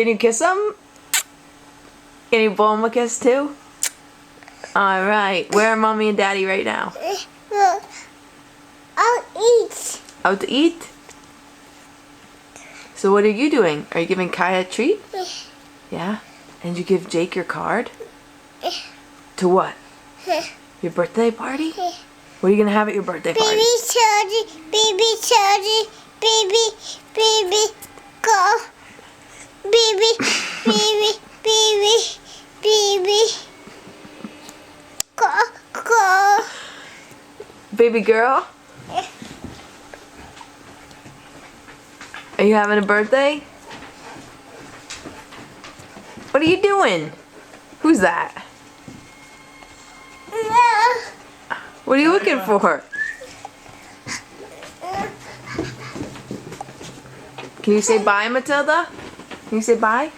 Can you kiss him? Can you blow him a kiss too? Alright. Where are mommy and daddy right now? I'll eat. Out to eat? So what are you doing? Are you giving Kai a treat? Yeah? And you give Jake your card? To what? Your birthday party? What are you gonna have at your birthday party? Baby Charlie, baby, go. Baby, go. Baby girl? Are you having a birthday? What are you doing? Who's that? What are you looking for? Can you say bye, Matilda? Can you say bye?